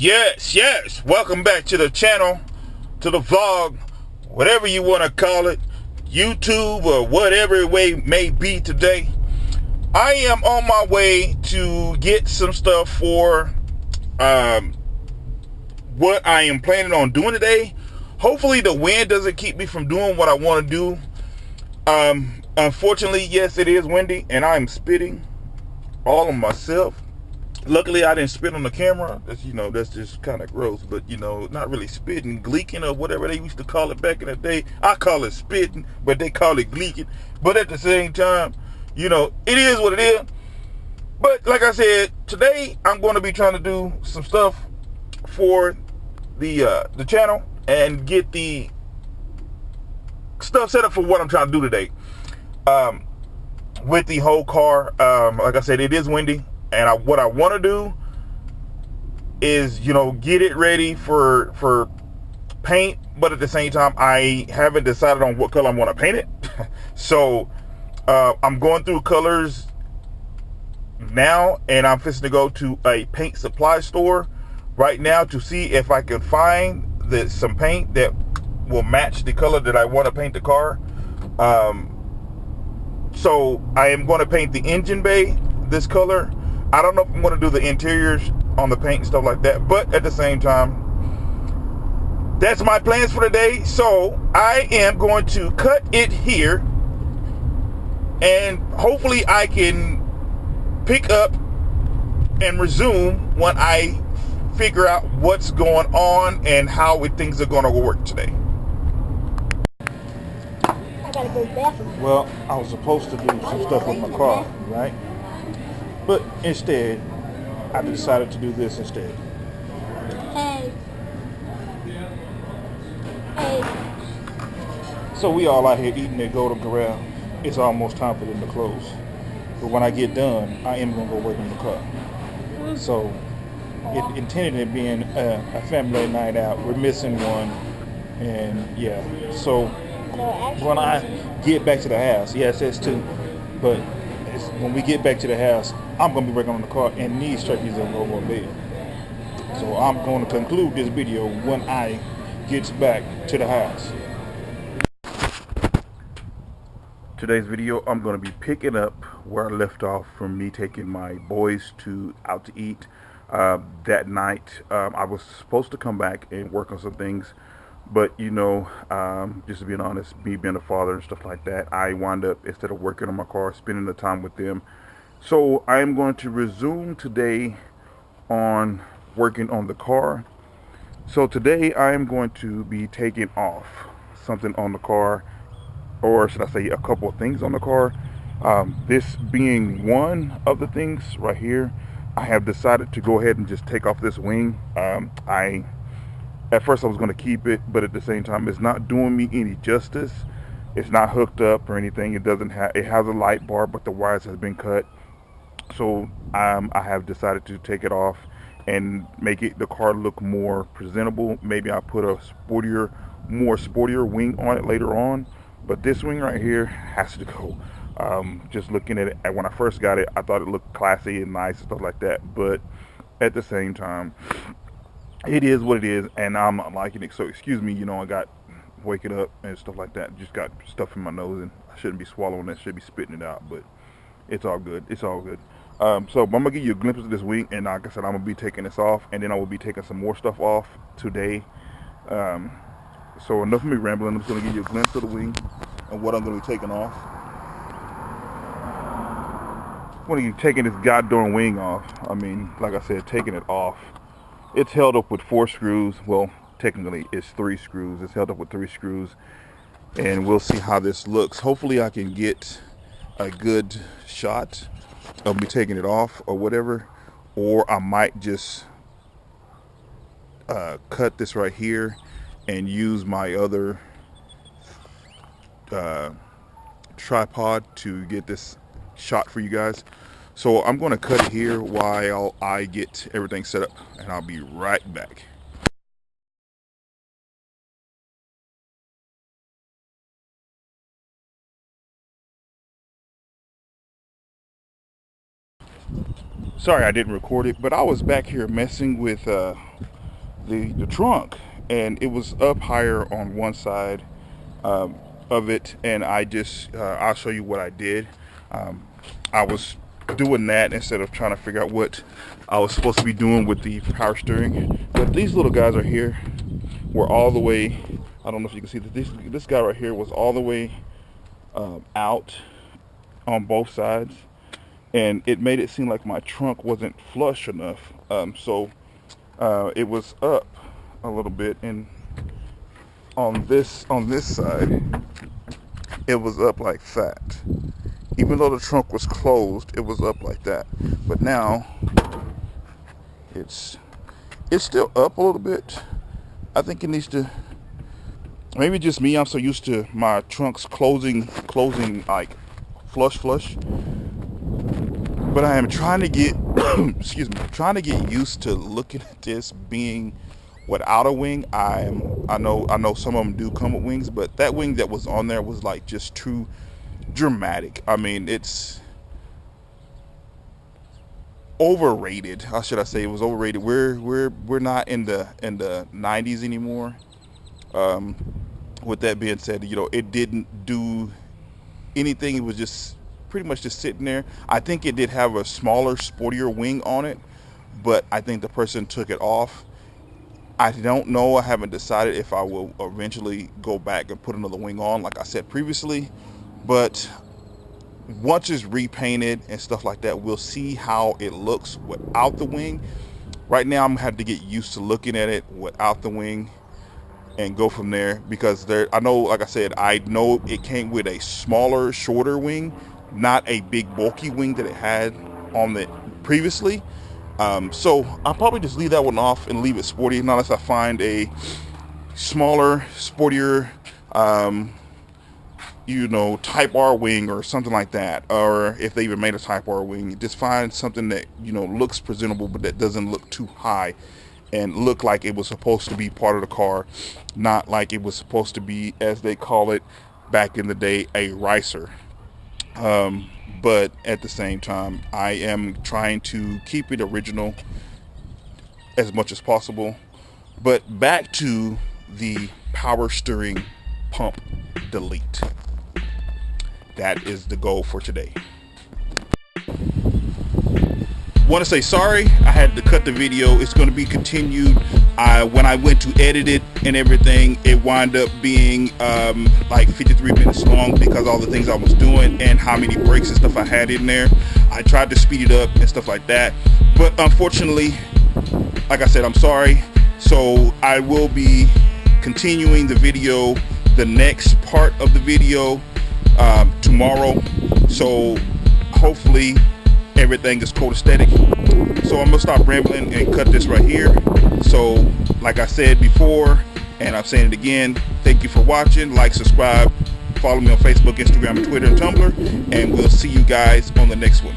Yes. Welcome back to the channel, to the vlog, whatever you want to call it, YouTube or whatever way it may be today. I am on my way to get some stuff for what I am planning on doing today. Hopefully the wind doesn't keep me from doing what I want to do. Unfortunately, yes, it is windy and I'm spitting all on myself. Luckily, I didn't spit on the camera. That's just kind of gross, but not really spitting, gleeking, or whatever they used to call it back in the day. I call it spitting, but they call it gleeking. But at the same time, it is what it is. But like I said, today I'm going to be trying to do some stuff for the channel and get the stuff set up for what I'm trying to do today. With the whole car, like I said, it is windy. And what I want to do is, get it ready for paint. But at the same time, I haven't decided on what color I want to paint it. So I'm going through colors now, and I'm fixing to go to a paint supply store right now to see if I can find some paint that will match the color that I want to paint the car. So I am going to paint the engine bay this color. I don't know if I'm going to do the interiors on the paint and stuff like that, but at the same time, that's my plans for today. So I am going to cut it here, and hopefully I can pick up and resume when I figure out what's going on and how things are going to work today. I gotta go to the bathroom. Well, I was supposed to do some stuff with my car, right? But instead, I decided to do this instead. Hey. So we all out here eating at Golden Corral. It's almost time for them to close. But when I get done, I am going to go work on the car. So it intended it being a family night out. We're missing one. And yeah, so when I get back to the house, yeah, it says 2, but when we get back to the house, I'm going to be working on the car, and these turkeys are over on bed. So I'm going to conclude this video when I get back to the house. Today's video, I'm going to be picking up where I left off from me taking my boys out to eat that night. I was supposed to come back and work on some things, but just to be honest, me being a father and stuff like that, I wound up, instead of working on my car, spending the time with them. So I am going to resume today on working on the car. So today I am going to be taking off something on the car, or should I say a couple of things on the car. This being one of the things right here. I have decided to go ahead and just take off this wing. At first I was going to keep it, but at the same time, it's not doing me any justice. It's not hooked up or anything. It has a light bar, but the wires have been cut. So I have decided to take it off and make the car look more presentable. Maybe I'll put a more sportier wing on it later on. But this wing right here has to go. Just looking at it, when I first got it, I thought it looked classy and nice and stuff like that. But at the same time, it is what it is, and I'm not liking it. So excuse me, I got waking up and stuff like that. Just got stuff in my nose, and I shouldn't be swallowing it. Should be spitting it out, but it's all good. It's all good. So I'm gonna give you a glimpse of this wing, and like I said, I'm gonna be taking this off, and then I will be taking some more stuff off today. So enough of me rambling. I'm just gonna give you a glimpse of the wing and what I'm gonna be taking off. When are you taking this goddamn wing off? I mean, like I said, taking it off. It's held up with 4 screws. Well, technically it's 3 screws. It's held up with 3 screws, and we'll see how this looks. Hopefully I can get a good shot of me taking it off or whatever, or I might just cut this right here and use my other tripod to get this shot for you guys. So I'm going to cut it here while I get everything set up, and I'll be right back. Sorry I didn't record it, but I was back here messing with the trunk, and it was up higher on one side of it, and I'll show you what I did. I was doing that instead of trying to figure out what I was supposed to be doing with the power steering. But these little guys are here were all the way, I don't know if you can see that this guy right here was all the way out on both sides, and it made it seem like my trunk wasn't flush enough. So it was up a little bit, and on this side it was up like that. Even though the trunk was closed, it was up like that. But now it's still up a little bit. I think it needs to, maybe just me, I'm so used to my trunks closing like flush. But I am trying to get excuse me, trying to get used to looking at this being without a wing. I know some of them do come with wings, but that wing that was on there was like just too dramatic. I mean, it's overrated. How should I say? It was overrated. We're not in the 90s anymore. With that being said, you know, it didn't do anything. It was just pretty much just sitting there. I think it did have a smaller, sportier wing on it, but I think the person took it off. I don't know. I haven't decided if I will eventually go back and put another wing on, like I said previously. But once it's repainted and stuff like that, we'll see how it looks without the wing. Right now, I'm gonna have to get used to looking at it without the wing and go from there, because I know, like I said, I know it came with a smaller, shorter wing, not a big bulky wing that it had on the previously. So I'll probably just leave that one off and leave it sporty, unless I find a smaller, sportier, you know, Type R wing or something like that. Or if they even made a Type R wing, just find something that, you know, looks presentable, but that doesn't look too high and look like it was supposed to be part of the car, not like it was supposed to be, as they call it back in the day, a ricer. But at the same time, I am trying to keep it original as much as possible. But back to the power steering pump delete. That is the goal for today. Want to say sorry, I had to cut the video. It's going to be continued. When I went to edit it and everything, it wound up being like 53 minutes long, because all the things I was doing and how many breaks and stuff I had in there. I tried to speed it up and stuff like that, but unfortunately, like I said, I'm sorry. So I will be continuing the video, the next part of the video, tomorrow. So hopefully everything is code aesthetic. So I'm gonna stop rambling and cut this right here. So like I said before, and I'm saying it again, thank you for watching. Like, subscribe, follow me on Facebook, Instagram, and Twitter, and Tumblr, and we'll see you guys on the next one.